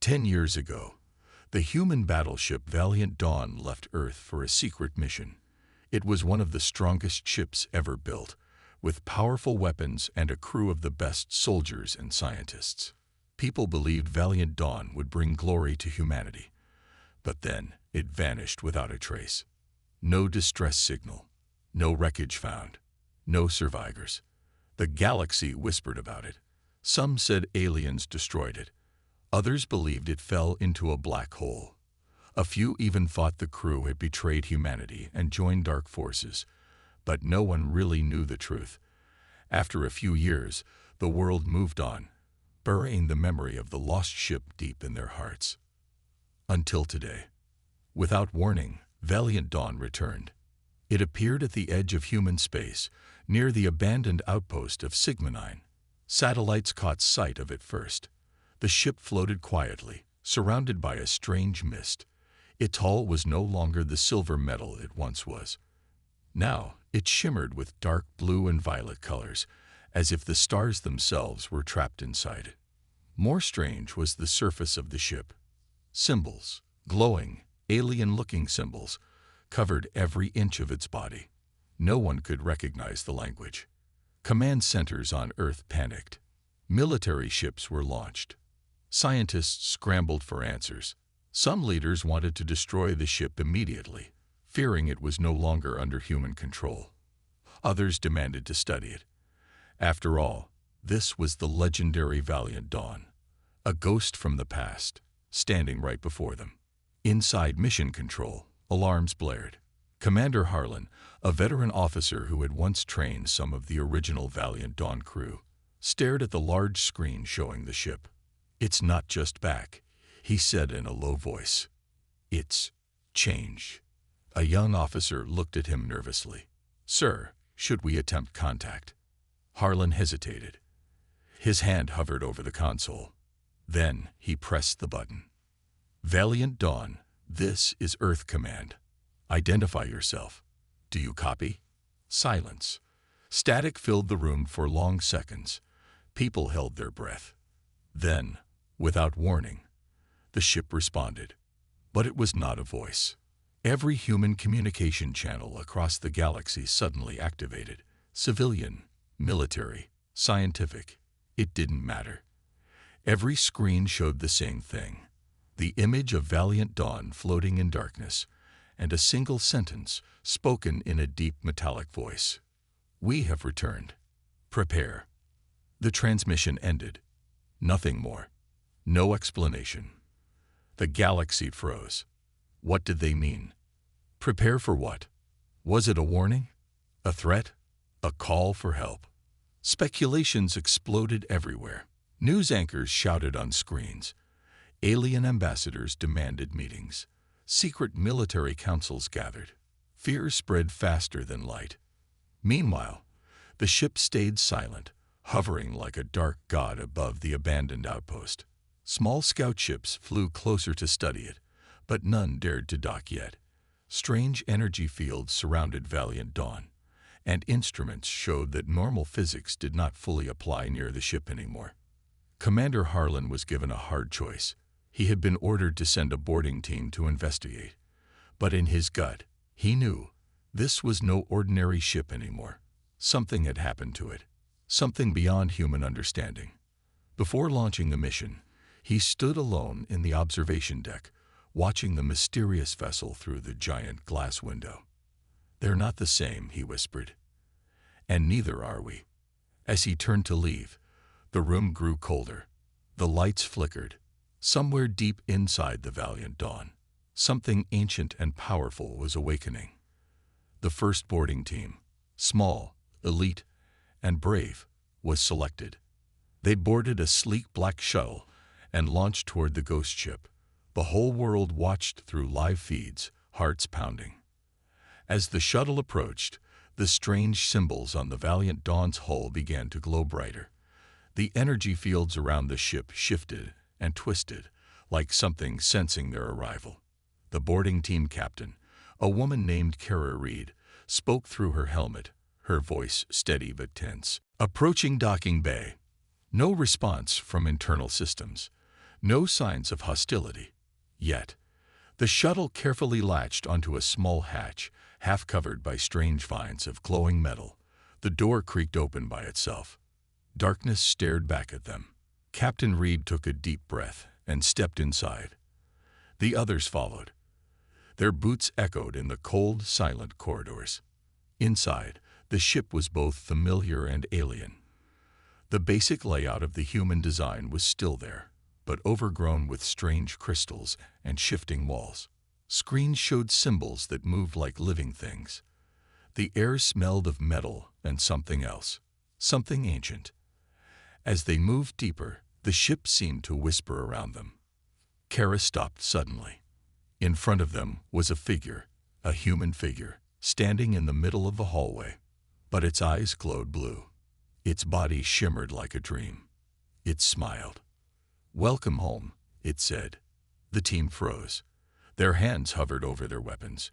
10 years ago, the human battleship Valiant Dawn left Earth for a secret mission. It was one of the strongest ships ever built, with powerful weapons and a crew of the best soldiers and scientists. People believed Valiant Dawn would bring glory to humanity, but then it vanished without a trace. No distress signal, no wreckage found, no survivors. The galaxy whispered about it. Some said aliens destroyed it. Others believed it fell into a black hole. A few even thought the crew had betrayed humanity and joined dark forces, but no one really knew the truth. After a few years, the world moved on, burying the memory of the lost ship deep in their hearts. Until today. Without warning, Valiant Dawn returned. It appeared at the edge of human space, near the abandoned outpost of Sigma 9. Satellites caught sight of it first. The ship floated quietly, surrounded by a strange mist. Its hull was no longer the silver metal it once was. Now, it shimmered with dark blue and violet colors, as if the stars themselves were trapped inside it. More strange was the surface of the ship. Symbols, glowing, alien-looking symbols, covered every inch of its body. No one could recognize the language. Command centers on Earth panicked. Military ships were launched. Scientists scrambled for answers. Some leaders wanted to destroy the ship immediately, fearing it was no longer under human control. Others demanded to study it. After all, this was the legendary Valiant Dawn, a ghost from the past, standing right before them. Inside mission control, alarms blared. Commander Harlan, a veteran officer who had once trained some of the original Valiant Dawn crew, stared at the large screen showing the ship. "It's not just back," he said in a low voice. "It's changed." A young officer looked at him nervously. "Sir, should we attempt contact?" Harlan hesitated. His hand hovered over the console. Then he pressed the button. "Valiant Dawn, this is Earth Command. Identify yourself. Do you copy?" Silence. Static filled the room for long seconds. People held their breath. Then, without warning, the ship responded. But it was not a voice. Every human communication channel across the galaxy suddenly activated. Civilian, military, scientific. It didn't matter. Every screen showed the same thing. The image of Valiant Dawn floating in darkness, and a single sentence spoken in a deep metallic voice. "We have returned. Prepare." The transmission ended. Nothing more. No explanation. The galaxy froze. What did they mean? Prepare for what? Was it a warning? A threat? A call for help? Speculations exploded everywhere. News anchors shouted on screens. Alien ambassadors demanded meetings. Secret military councils gathered. Fear spread faster than light. Meanwhile, the ship stayed silent, hovering like a dark god above the abandoned outpost. Small scout ships flew closer to study it, but none dared to dock yet. Strange energy fields surrounded Valiant Dawn, and instruments showed that normal physics did not fully apply near the ship anymore. Commander Harlan was given a hard choice. He had been ordered to send a boarding team to investigate, but in his gut, he knew this was no ordinary ship anymore. Something had happened to it, something beyond human understanding. Before launching the mission, he stood alone in the observation deck, watching the mysterious vessel through the giant glass window. "They're not the same," he whispered. "And neither are we." As he turned to leave, the room grew colder. The lights flickered. Somewhere deep inside the Valiant Dawn, something ancient and powerful was awakening. The first boarding team, small, elite, and brave, was selected. They boarded a sleek black shuttle and launched toward the ghost ship. The whole world watched through live feeds, hearts pounding. As the shuttle approached, the strange symbols on the Valiant Dawn's hull began to glow brighter. The energy fields around the ship shifted and twisted, like something sensing their arrival. The boarding team captain, a woman named Kara Reed, spoke through her helmet, her voice steady but tense. "Approaching docking bay." No response from internal systems. No signs of hostility. Yet, the shuttle carefully latched onto a small hatch, half covered by strange vines of glowing metal. The door creaked open by itself. Darkness stared back at them. Captain Reed took a deep breath and stepped inside. The others followed. Their boots echoed in the cold, silent corridors. Inside, the ship was both familiar and alien. The basic layout of the human design was still there, but overgrown with strange crystals and shifting walls. Screens showed symbols that moved like living things. The air smelled of metal and something else, something ancient. As they moved deeper, the ship seemed to whisper around them. Kara stopped suddenly. In front of them was a figure, a human figure, standing in the middle of the hallway. But its eyes glowed blue. Its body shimmered like a dream. It smiled. "Welcome home," it said. The team froze. Their hands hovered over their weapons.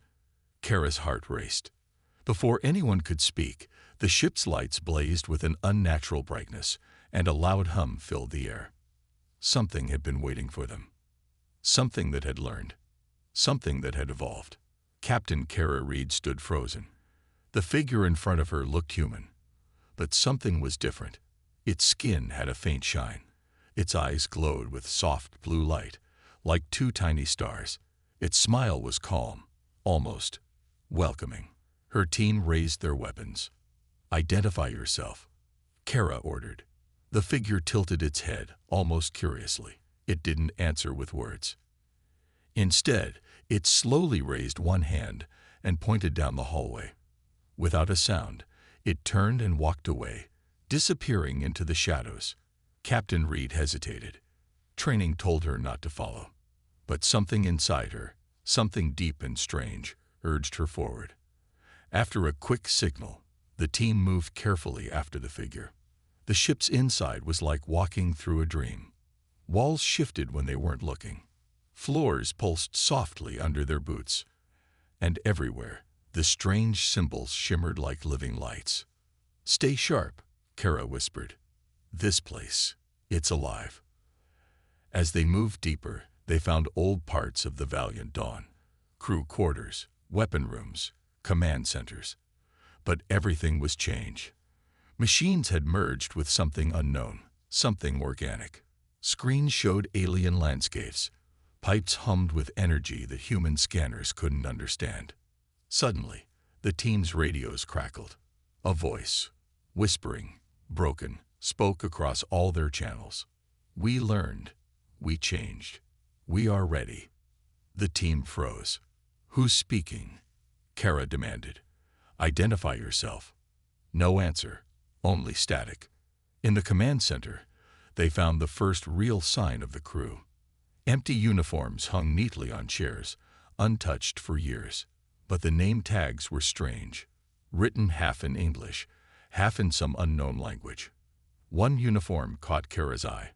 Kara's heart raced. Before anyone could speak, the ship's lights blazed with an unnatural brightness, and a loud hum filled the air. Something had been waiting for them. Something that had learned. Something that had evolved. Captain Kara Reed stood frozen. The figure in front of her looked human. But something was different. Its skin had a faint shine. Its eyes glowed with soft blue light, like two tiny stars. Its smile was calm, almost welcoming. Her team raised their weapons. "Identify yourself," Kara ordered. The figure tilted its head, almost curiously. It didn't answer with words. Instead, it slowly raised one hand and pointed down the hallway. Without a sound, it turned and walked away, disappearing into the shadows. Captain Reed hesitated. Training told her not to follow. But something inside her, something deep and strange, urged her forward. After a quick signal, the team moved carefully after the figure. The ship's inside was like walking through a dream. Walls shifted when they weren't looking. Floors pulsed softly under their boots. And everywhere, the strange symbols shimmered like living lights. "Stay sharp," Kara whispered. "This place, it's alive." As they moved deeper, they found old parts of the Valiant Dawn. Crew quarters, weapon rooms, command centers. But everything was changed. Machines had merged with something unknown, something organic. Screens showed alien landscapes. Pipes hummed with energy that human scanners couldn't understand. Suddenly, the team's radios crackled. A voice, whispering, broken, spoke across all their channels. "We learned. We changed. We are ready." The team froze. "Who's speaking?" Kara demanded. "Identify yourself." No answer, only static. In the command center, they found the first real sign of the crew. Empty uniforms hung neatly on chairs, untouched for years. But the name tags were strange, written half in English, half in some unknown language. One uniform caught Kara's eye.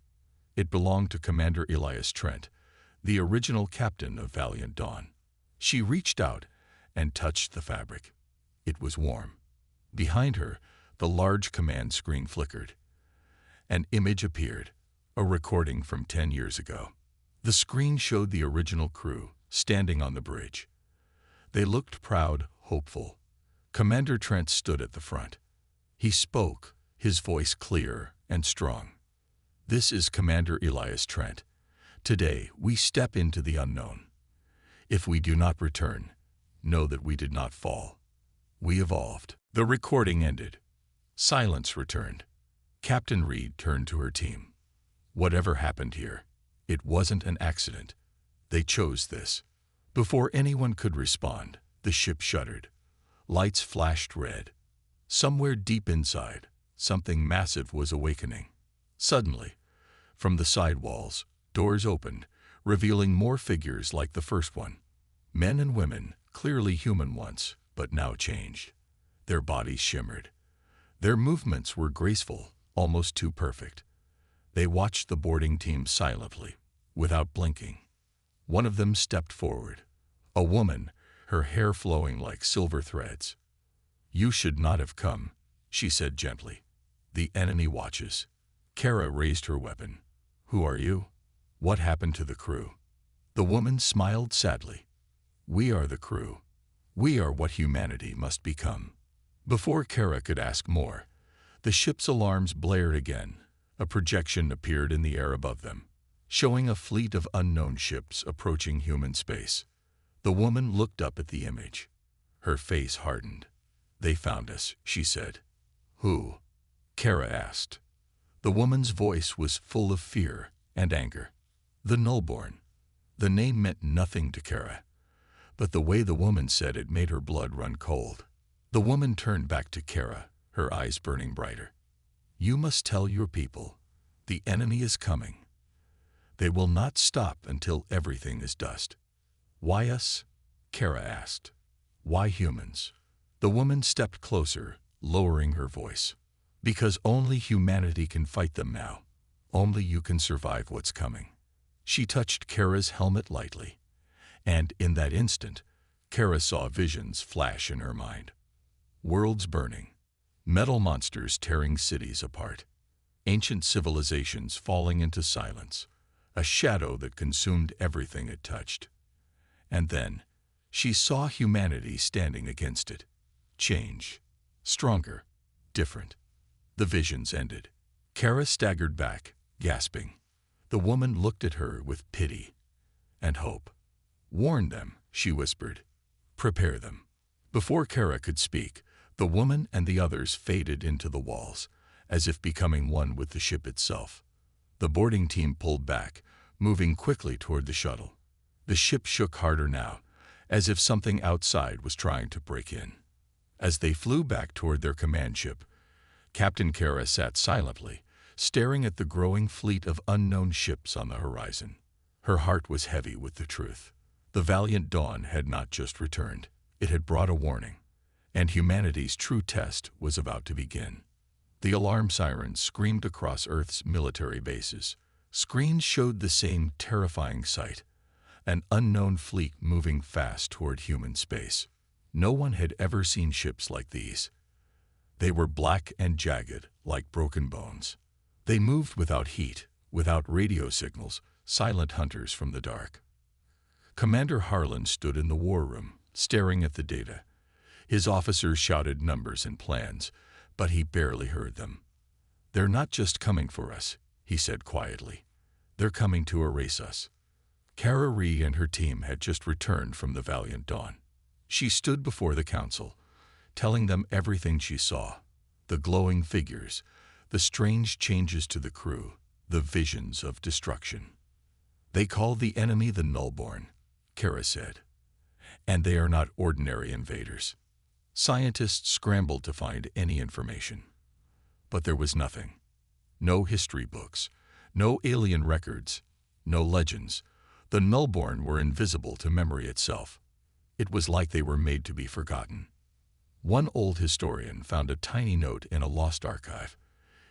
It belonged to Commander Elias Trent, the original captain of Valiant Dawn. She reached out and touched the fabric. It was warm. Behind her, the large command screen flickered. An image appeared, a recording from 10 years ago. The screen showed the original crew, standing on the bridge. They looked proud, hopeful. Commander Trent stood at the front. He spoke, his voice clear and strong. "This is Commander Elias Trent. Today, we step into the unknown. If we do not return, know that we did not fall. We evolved." The recording ended. Silence returned. Captain Reed turned to her team. "Whatever happened here, it wasn't an accident. They chose this." Before anyone could respond, the ship shuddered. Lights flashed red. Somewhere deep inside, something massive was awakening. Suddenly, from the side walls, doors opened, revealing more figures like the first one. Men and women, clearly human once, but now changed. Their bodies shimmered. Their movements were graceful, almost too perfect. They watched the boarding team silently, without blinking. One of them stepped forward. A woman, her hair flowing like silver threads. "You should not have come," she said gently. "The enemy watches." Kara raised her weapon. "Who are you?" What happened to the crew? The woman smiled sadly. We are the crew. We are what humanity must become. Before Kara could ask more, the ship's alarms blared again. A projection appeared in the air above them, showing a fleet of unknown ships approaching human space. The woman looked up at the image. Her face hardened. They found us, she said. Who? Kara asked. The woman's voice was full of fear and anger. The Nullborn. The name meant nothing to Kara, but the way the woman said it made her blood run cold. The woman turned back to Kara, her eyes burning brighter. You must tell your people. The enemy is coming. They will not stop until everything is dust. Why us? Kara asked. Why humans? The woman stepped closer, lowering her voice. Because only humanity can fight them now. Only you can survive what's coming. She touched Kara's helmet lightly, and in that instant, Kara saw visions flash in her mind. Worlds burning, metal monsters tearing cities apart, ancient civilizations falling into silence, a shadow that consumed everything it touched. And then, she saw humanity standing against it. Change. Stronger. Different. The visions ended. Kara staggered back, gasping. The woman looked at her with pity and hope. Warn them, she whispered. Prepare them. Before Kara could speak, the woman and the others faded into the walls, as if becoming one with the ship itself. The boarding team pulled back, moving quickly toward the shuttle. The ship shook harder now, as if something outside was trying to break in. As they flew back toward their command ship, Captain Kara sat silently, staring at the growing fleet of unknown ships on the horizon. Her heart was heavy with the truth. The valiant Dawn had not just returned. It had brought a warning, and humanity's true test was about to begin. The alarm sirens screamed across Earth's military bases. Screens showed the same terrifying sight, an unknown fleet moving fast toward human space. No one had ever seen ships like these. They were black and jagged, like broken bones. They moved without heat, without radio signals, silent hunters from the dark. Commander Harlan stood in the war room, staring at the data. His officers shouted numbers and plans, but he barely heard them. They're not just coming for us, he said quietly. They're coming to erase us. Kara Ree and her team had just returned from the Valiant Dawn. She stood before the council, telling them everything she saw. The glowing figures, the strange changes to the crew, the visions of destruction. They call the enemy the Nullborn, Kara said. And they are not ordinary invaders. Scientists scrambled to find any information. But there was nothing. No history books, no alien records, no legends. The Nullborn were invisible to memory itself. It was like they were made to be forgotten. One old historian found a tiny note in a lost archive.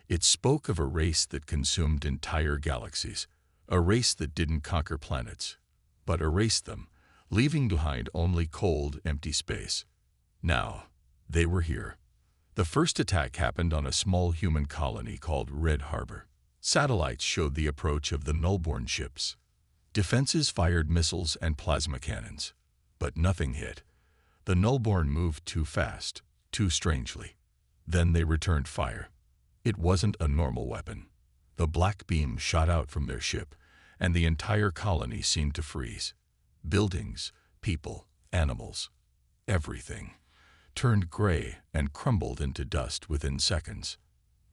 It spoke of a race that consumed entire galaxies, a race that didn't conquer planets, but erased them, leaving behind only cold, empty space. Now, they were here. The first attack happened on a small human colony called Red Harbor. Satellites showed the approach of the Nullborn ships. Defenses fired missiles and plasma cannons, but nothing hit. The Nullborn moved too fast, too strangely. Then they returned fire. It wasn't a normal weapon. The black beam shot out from their ship, and the entire colony seemed to freeze. Buildings, people, animals, everything turned gray and crumbled into dust within seconds.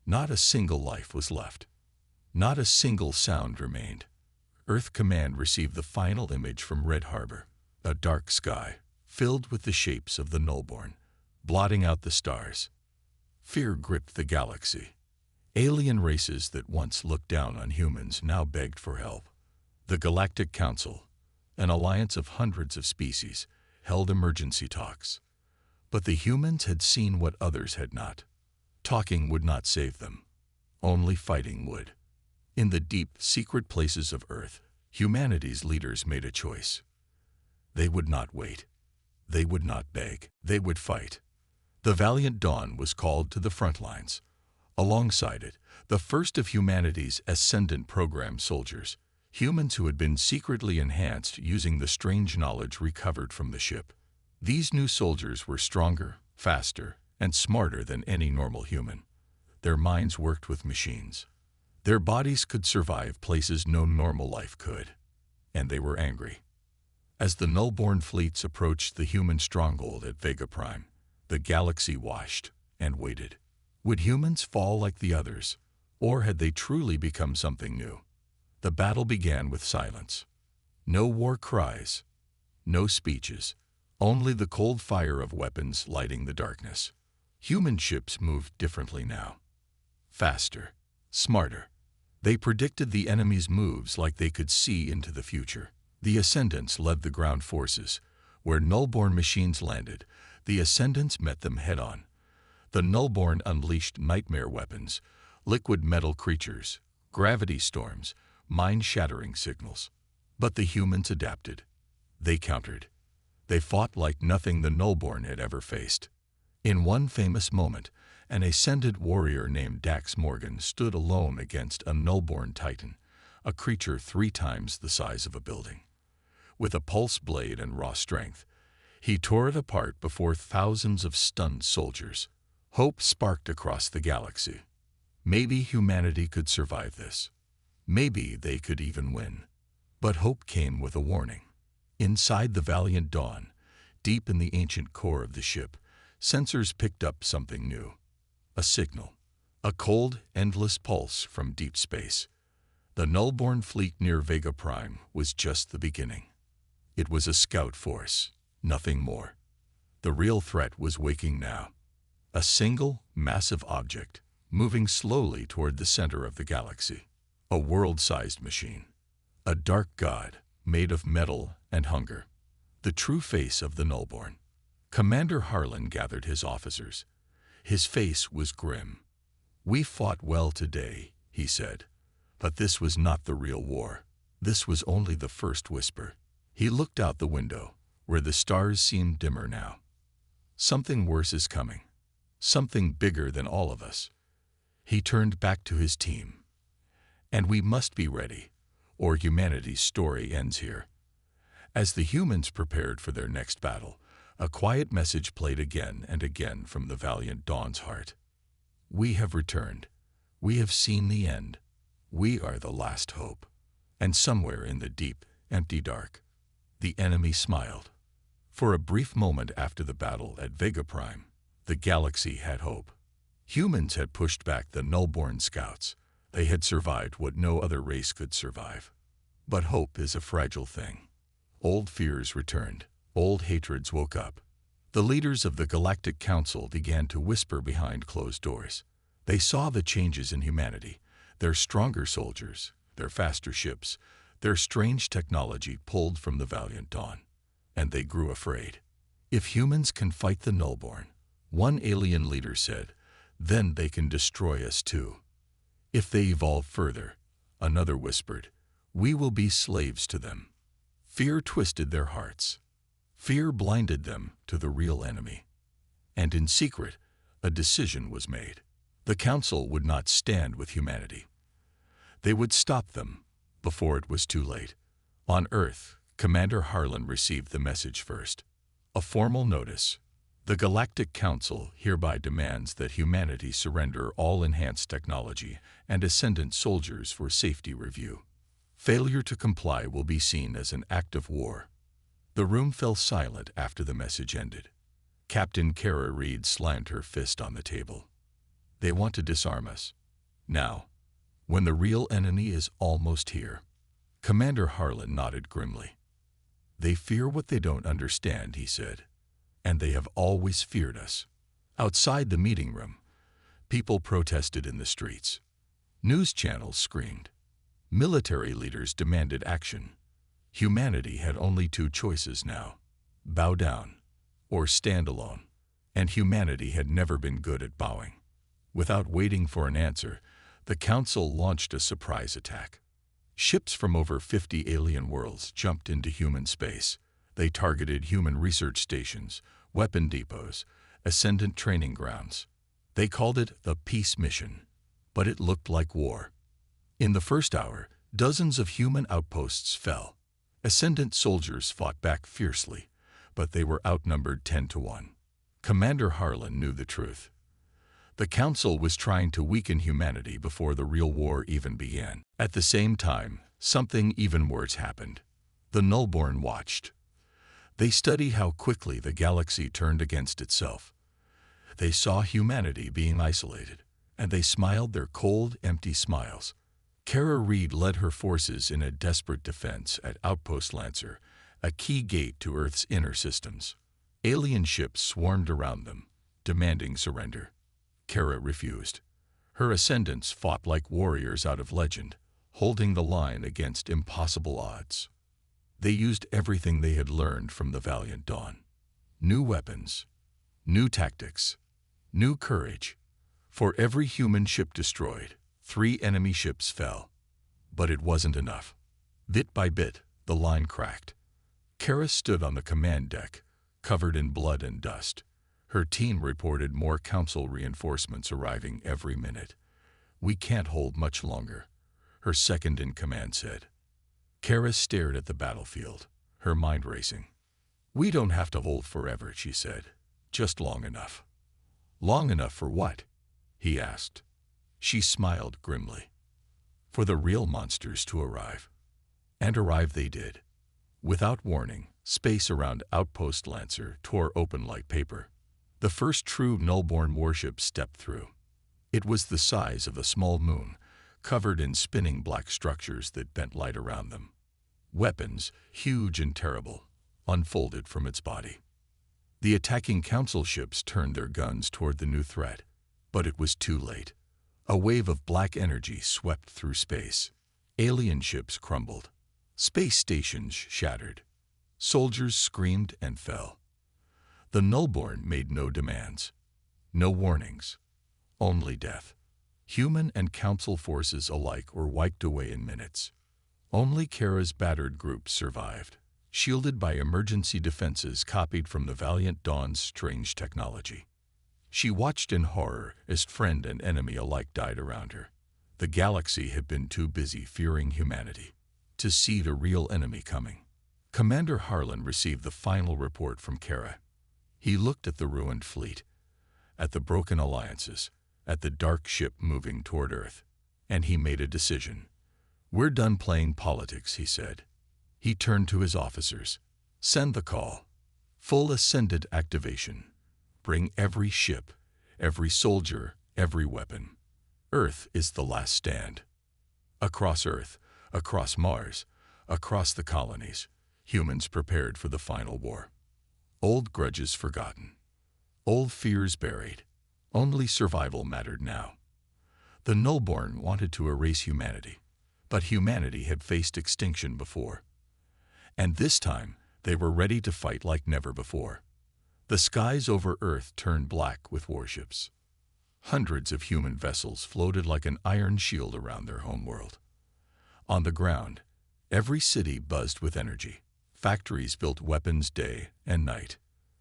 Not a single life was left. Not a single sound remained. Earth Command received the final image from Red Harbor, a dark sky filled with the shapes of the Nullborn, blotting out the stars. Fear gripped the galaxy. Alien races that once looked down on humans now begged for help. The Galactic Council, an alliance of hundreds of species, held emergency talks. But the humans had seen what others had not. Talking would not save them. Only fighting would. In the deep, secret places of Earth, humanity's leaders made a choice. They would not wait. They would not beg. They would fight. The Valiant Dawn was called to the front lines. Alongside it, the first of humanity's ascendant program soldiers, Humans who had been secretly enhanced using the strange knowledge recovered from the ship. These new soldiers were stronger, faster, and smarter than any normal human. Their minds worked with machines. Their bodies could survive places no normal life could. And they were angry. As the null-born fleets approached the human stronghold at Vega Prime, the galaxy watched and waited. Would humans fall like the others, or had they truly become something new? The battle began with silence. No war cries, no speeches, only the cold fire of weapons lighting the darkness. Human ships moved differently now. Faster, smarter. They predicted the enemy's moves like they could see into the future. The Ascendants led the ground forces. Where null-born machines landed, the Ascendants met them head-on. The null-born unleashed nightmare weapons, liquid metal creatures, gravity storms, mind-shattering signals. But the humans adapted. They countered. They fought like nothing the null-born had ever faced. In one famous moment, an ascended warrior named Dax Morgan stood alone against a null-born titan, a creature 3 times the size of a building. With a pulse blade and raw strength, he tore it apart before thousands of stunned soldiers. Hope sparked across the galaxy. Maybe humanity could survive this. Maybe they could even win. But hope came with a warning. Inside the Valiant Dawn, deep in the ancient core of the ship, sensors picked up something new. A signal. A cold, endless pulse from deep space. The null-born fleet near Vega Prime was just the beginning. It was a scout force, nothing more. The real threat was waking now. A single, massive object, moving slowly toward the center of the galaxy. A world-sized machine. A dark god, made of metal and hunger. The true face of the nullborn. Commander Harlan gathered his officers. His face was grim. "We fought well today," he said. "But this was not the real war. This was only the first whisper." He looked out the window, where the stars seemed dimmer now. "Something worse is coming. Something bigger than all of us." He turned back to his team. "And we must be ready, or humanity's story ends here." As the humans prepared for their next battle, a quiet message played again and again from the Valiant Dawn's heart. "We have returned. We have seen the end. We are the last hope." And somewhere in the deep, empty dark, the enemy smiled. For a brief moment after the battle at Vega Prime, the galaxy had hope. Humans had pushed back the null-born scouts. They had survived what no other race could survive. But hope is a fragile thing. Old fears returned. Old hatreds woke up. The leaders of the Galactic Council began to whisper behind closed doors. They saw the changes in humanity, their stronger soldiers, their faster ships, their strange technology pulled from the Valiant Dawn. And they grew afraid. "If humans can fight the nullborn," one alien leader said, "then they can destroy us too." "If they evolve further," another whispered, "we will be slaves to them." Fear twisted their hearts. Fear blinded them to the real enemy. And in secret, a decision was made. The Council would not stand with humanity. They would stop them before it was too late. On Earth, Commander Harlan received the message first. A formal notice. The Galactic Council hereby demands that humanity surrender all enhanced technology and ascendant soldiers for safety review. Failure to comply will be seen as an act of war. The room fell silent after the message ended. Captain Kara Reed slammed her fist on the table. "They want to disarm us. Now, when the real enemy is almost here." Commander Harlan nodded grimly. "They fear what they don't understand," he said. "And they have always feared us." Outside the meeting room, people protested in the streets. News channels screamed. Military leaders demanded action. Humanity had only 2 choices now: bow down or stand alone. And humanity had never been good at bowing. Without waiting for an answer, the Council launched a surprise attack. Ships from over 50 alien worlds jumped into human space. They targeted human research stations, weapon depots, ascendant training grounds. They called it the Peace Mission, but it looked like war. In the first hour, Dozens of human outposts fell. Ascendant soldiers fought back fiercely, but they were outnumbered 10-1. Commander Harlan knew the truth. The Council was trying to weaken humanity before the real war even began. At the same time, something even worse happened. The Nullborn watched. They studied how quickly the galaxy turned against itself. They saw humanity being isolated, and they smiled their cold, empty smiles. Kara Reed led her forces in a desperate defense at Outpost Lancer, a key gate to Earth's inner systems. Alien ships swarmed around them, demanding surrender. Kara refused. Her ascendants fought like warriors out of legend, holding the line against impossible odds. They used everything they had learned from the Valiant Dawn. New weapons, new tactics, new courage. For every human ship destroyed, 3 enemy ships fell. But it wasn't enough. Bit by bit, the line cracked. Kara stood on the command deck, covered in blood and dust. Her team reported more Council reinforcements arriving every minute. "We can't hold much longer," her second-in-command said. Kara stared at the battlefield, her mind racing. "We don't have to hold forever," she said. "Just long enough." "Long enough for what?" he asked. She smiled grimly. "For the real monsters to arrive." And arrive they did. Without warning, space around Outpost Lancer tore open like paper. The first true Nullborn warship stepped through. It was the size of a small moon, covered in spinning black structures that bent light around them. Weapons, huge and terrible, unfolded from its body. The attacking Council ships turned their guns toward the new threat, but it was too late. A wave of black energy swept through space. Alien ships crumbled. Space stations shattered. Soldiers screamed and fell. The Nullborn made no demands, no warnings, only death. Human and Council forces alike were wiped away in minutes. Only Kara's battered group survived, shielded by emergency defenses copied from the Valiant Dawn's strange technology. She watched in horror as friend and enemy alike died around her. The galaxy had been too busy fearing humanity to see the real enemy coming. Commander Harlan received the final report from Kara. He looked at the ruined fleet, at the broken alliances, at the dark ship moving toward Earth, and he made a decision. "We're done playing politics," he said. He turned to his officers. "Send the call. Full Ascendant activation. Bring every ship, every soldier, every weapon. Earth is the last stand." Across Earth, across Mars, across the colonies, humans prepared for the final war. Old grudges forgotten. Old fears buried. Only survival mattered now. The Nullborn wanted to erase humanity, but humanity had faced extinction before. And this time, they were ready to fight like never before. The skies over Earth turned black with warships. Hundreds of human vessels floated like an iron shield around their homeworld. On the ground, every city buzzed with energy. Factories built weapons day and night.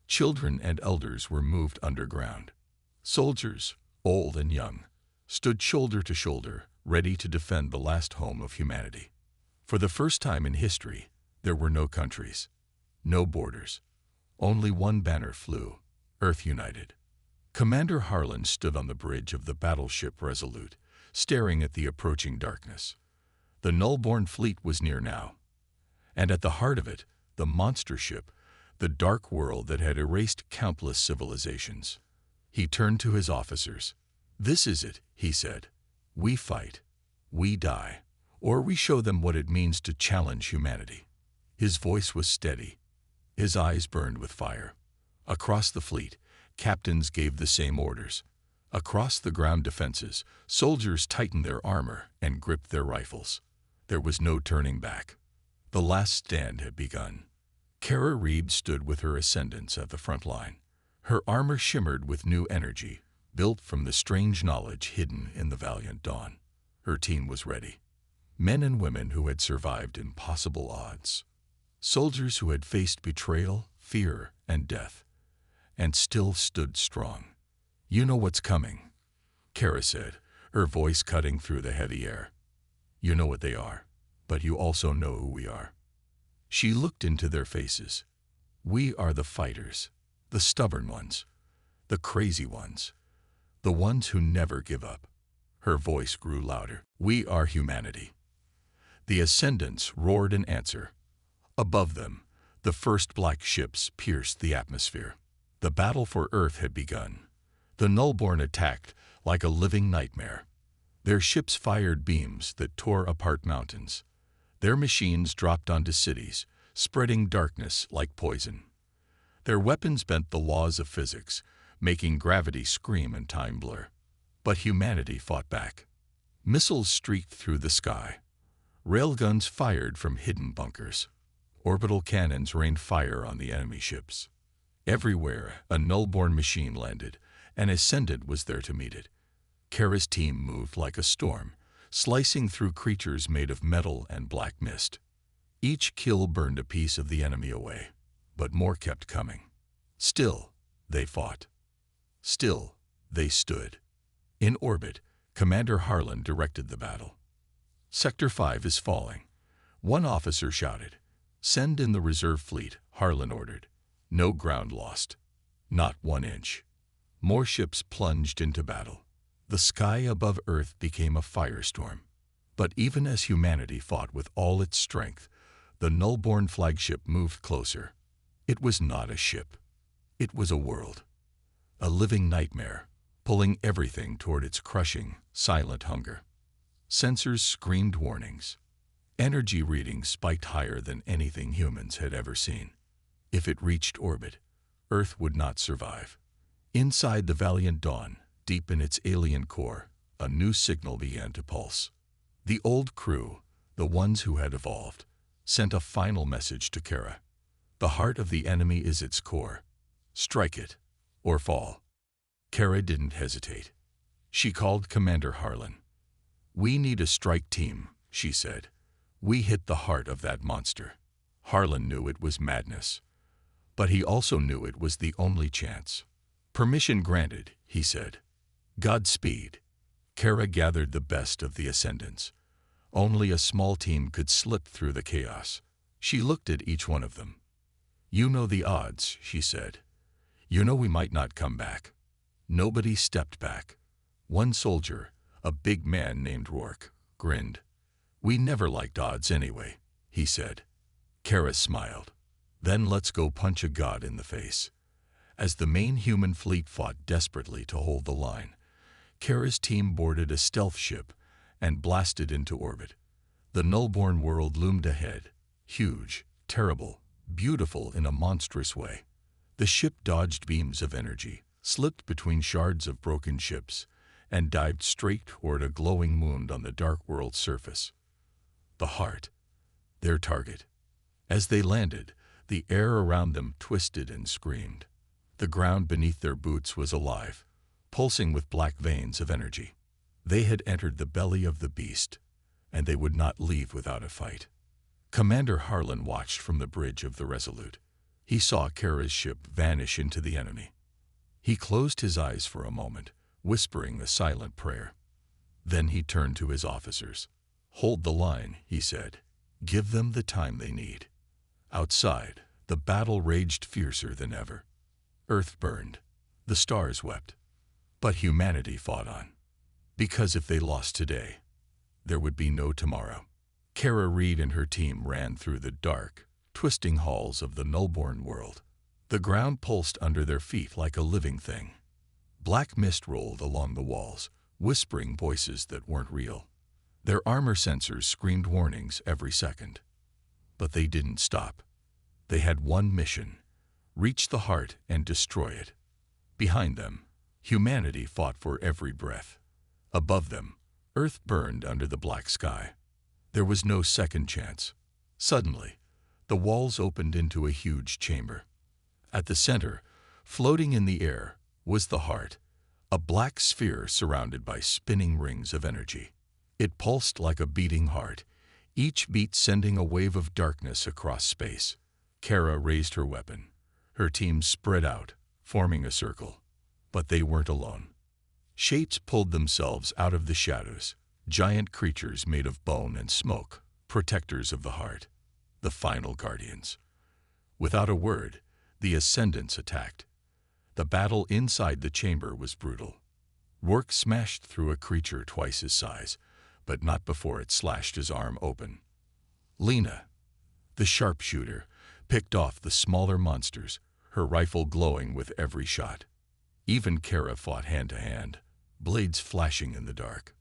Children and elders were moved underground. Soldiers, old and young, stood shoulder to shoulder, ready to defend the last home of humanity. For the first time in history, there were no countries, no borders. Only one banner flew, Earth United. Commander Harlan stood on the bridge of the battleship Resolute, staring at the approaching darkness. The Nullborn fleet was near now. And at the heart of it, the monster ship, the dark world that had erased countless civilizations. He turned to his officers. "This is it," he said. "We fight, we die, or we show them what it means to challenge humanity." His voice was steady. His eyes burned with fire. Across the fleet, captains gave the same orders. Across the ground defenses, soldiers tightened their armor and gripped their rifles. There was no turning back. The last stand had begun. Kara Reed stood with her ascendants at the front line. Her armor shimmered with new energy, built from the strange knowledge hidden in the Valiant Dawn. Her team was ready. Men and women who had survived impossible odds. Soldiers who had faced betrayal, fear, and death, and still stood strong. "You know what's coming," Kara said, her voice cutting through the heavy air. "You know what they are." but you also know who we are." She looked into their faces. "We are the fighters, the stubborn ones, the crazy ones, the ones who never give up." Her voice grew louder. "We are humanity." The Ascendants roared in answer. Above them, the first black ships pierced the atmosphere. The battle for Earth had begun. The Nullborn attacked like a living nightmare. Their ships fired beams that tore apart mountains. Their machines dropped onto cities, spreading darkness like poison. Their weapons bent the laws of physics, making gravity scream and time blur. But humanity fought back. Missiles streaked through the sky. Railguns fired from hidden bunkers. Orbital cannons rained fire on the enemy ships. Everywhere a Nullborn machine landed, an Ascendant was there to meet it. Kara's team moved like a storm, slicing through creatures made of metal and black mist. Each kill burned a piece of the enemy away, but more kept coming. Still, they fought. Still, they stood. In orbit, Commander Harlan directed the battle. "Sector 5 is falling." One officer shouted. "Send in the reserve fleet," Harlan ordered. "No ground lost. Not 1 inch." More ships plunged into battle. The sky above Earth became a firestorm. But even as humanity fought with all its strength, the Nullborn flagship moved closer. It was not a ship. It was a world. A living nightmare, pulling everything toward its crushing, silent hunger. Sensors screamed warnings. Energy readings spiked higher than anything humans had ever seen. If it reached orbit, Earth would not survive. Inside the Valiant Dawn, deep in its alien core, a new signal began to pulse. The old crew, the ones who had evolved, sent a final message to Kara. "The heart of the enemy is its core. Strike it, or fall." Kara didn't hesitate. She called Commander Harlan. "We need a strike team," she said. "We hit the heart of that monster." Harlan knew it was madness, but he also knew it was the only chance. "Permission granted," he said. "Godspeed." Kara gathered the best of the Ascendants. Only a small team could slip through the chaos. She looked at each one of them. "You know the odds," she said. "You know we might not come back." Nobody stepped back. One soldier, a big man named Rourke, grinned. "We never liked odds anyway," he said. Kara smiled. "Then let's go punch a god in the face." As the main human fleet fought desperately to hold the line, Kara's team boarded a stealth ship and blasted into orbit. The Nullborn world loomed ahead, huge, terrible, beautiful in a monstrous way. The ship dodged beams of energy, slipped between shards of broken ships, and dived straight toward a glowing moon on the dark world's surface. The heart, their target. As they landed, the air around them twisted and screamed. The ground beneath their boots was alive, pulsing with black veins of energy. They had entered the belly of the beast, and they would not leave without a fight. Commander Harlan watched from the bridge of the Resolute. He saw Kara's ship vanish into the enemy. He closed his eyes for a moment, whispering a silent prayer. Then he turned to his officers. "Hold the line," he said. "Give them the time they need." Outside, the battle raged fiercer than ever. Earth burned. The stars wept. But humanity fought on. Because if they lost today, there would be no tomorrow. Kara Reed and her team ran through the dark, twisting halls of the Nullborn world. The ground pulsed under their feet like a living thing. Black mist rolled along the walls, whispering voices that weren't real. Their armor sensors screamed warnings every second. But they didn't stop. They had one mission: reach the heart and destroy it. Behind them, humanity fought for every breath. Above them, Earth burned under the black sky. There was no second chance. Suddenly, the walls opened into a huge chamber. At the center, floating in the air, was the heart, a black sphere surrounded by spinning rings of energy. It pulsed like a beating heart, each beat sending a wave of darkness across space. Kara raised her weapon. Her team spread out, forming a circle. But they weren't alone. Shapes pulled themselves out of the shadows, giant creatures made of bone and smoke, protectors of the heart, the final guardians. Without a word, the Ascendants attacked. The battle inside the chamber was brutal. Rourke smashed through a creature twice his size, but not before it slashed his arm open. Lena, the sharpshooter, picked off the smaller monsters, her rifle glowing with every shot. Even Kara fought hand-to-hand, blades flashing in the dark.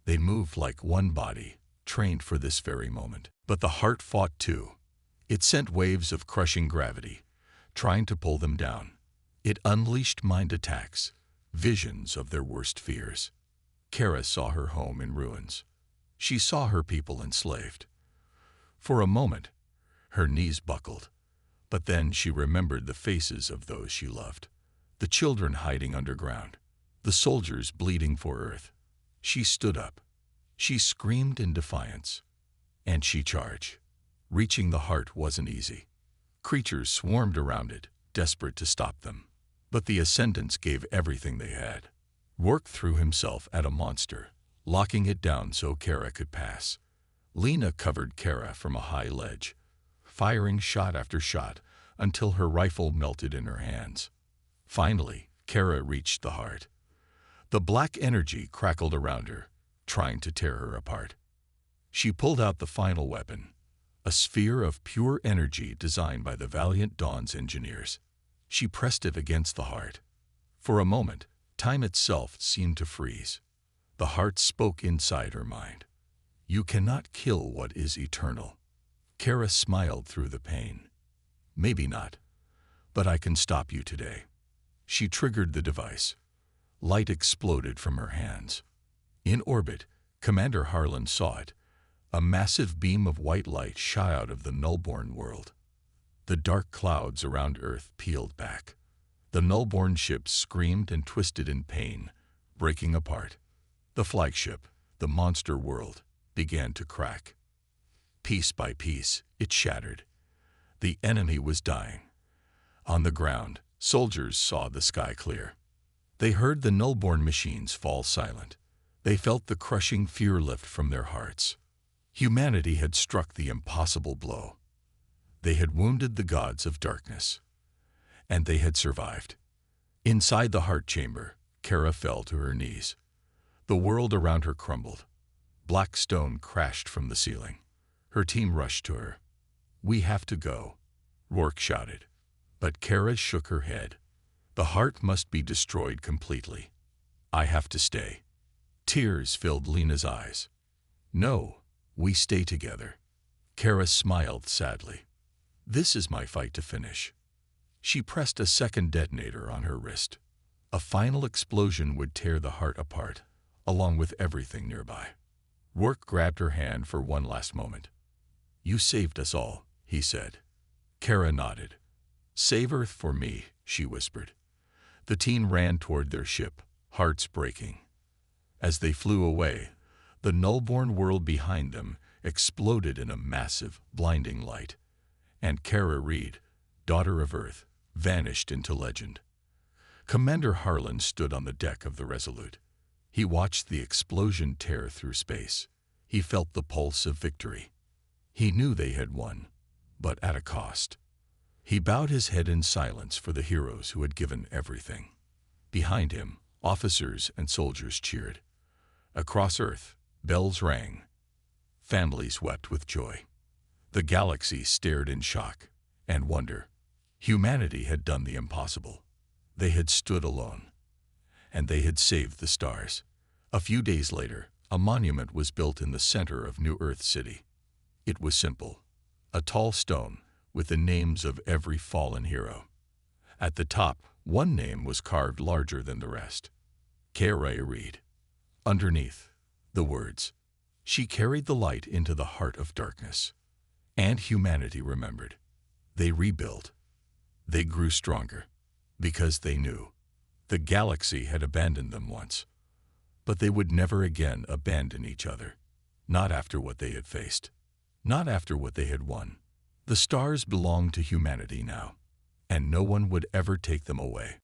They moved like one body, trained for this very moment. But the heart fought too. It sent waves of crushing gravity, trying to pull them down. It unleashed mind attacks, visions of their worst fears. Kara saw her home in ruins. She saw her people enslaved. For a moment, her knees buckled, but then she remembered the faces of those she loved. The children hiding underground, the soldiers bleeding for Earth. She stood up. She screamed in defiance. And she charged. Reaching the heart wasn't easy. Creatures swarmed around it, desperate to stop them. But the Ascendants gave everything they had. Rourke threw himself at a monster, locking it down so Kara could pass. Lena covered Kara from a high ledge, firing shot after shot until her rifle melted in her hands. Finally, Kara reached the heart. The black energy crackled around her, trying to tear her apart. She pulled out the final weapon, a sphere of pure energy designed by the valiant Dawn's engineers. She pressed it against the heart. For a moment, time itself seemed to freeze. The heart spoke inside her mind. You cannot kill what is eternal. Kara smiled through the pain. Maybe not, but I can stop you today. She triggered the device. Light exploded from her hands. In orbit, Commander Harlan saw it. A massive beam of white light shot out of the nullborn world. The dark clouds around Earth peeled back. The nullborn ship screamed and twisted in pain, breaking apart. The flagship, the monster world, began to crack. Piece by piece, it shattered. The enemy was dying. On the ground, soldiers saw the sky clear. They heard the nullborn machines fall silent. They felt the crushing fear lift from their hearts. Humanity had struck the impossible blow. They had wounded the gods of darkness. And they had survived. Inside the heart chamber, Kara fell to her knees. The world around her crumbled. Black stone crashed from the ceiling. Her team rushed to her. We have to go, Rourke shouted. But Kara shook her head. The heart must be destroyed completely. I have to stay. Tears filled Lena's eyes. No, we stay together. Kara smiled sadly. This is my fight to finish. She pressed a second detonator on her wrist. A final explosion would tear the heart apart, along with everything nearby. Rourke grabbed her hand for one last moment. You saved us all, he said. Kara nodded. Save Earth for me, she whispered. The team ran toward their ship, hearts breaking. As they flew away, the nullborn world behind them exploded in a massive, blinding light. And Kara Reed, daughter of Earth, vanished into legend. Commander Harlan stood on the deck of the Resolute. He watched the explosion tear through space. He felt the pulse of victory. He knew they had won, but at a cost. He bowed his head in silence for the heroes who had given everything. Behind him, officers and soldiers cheered. Across Earth, bells rang. Families wept with joy. The galaxy stared in shock and wonder. Humanity had done the impossible. They had stood alone. And they had saved the stars. A few days later, a monument was built in the center of New Earth City. It was simple. A tall stone with the names of every fallen hero. At the top, one name was carved larger than the rest. Kara Reed. Underneath, the words, she carried the light into the heart of darkness. And humanity remembered. They rebuilt. They grew stronger. Because they knew. The galaxy had abandoned them once. But they would never again abandon each other. Not after what they had faced. Not after what they had won. The stars belonged to humanity now. And no one would ever take them away.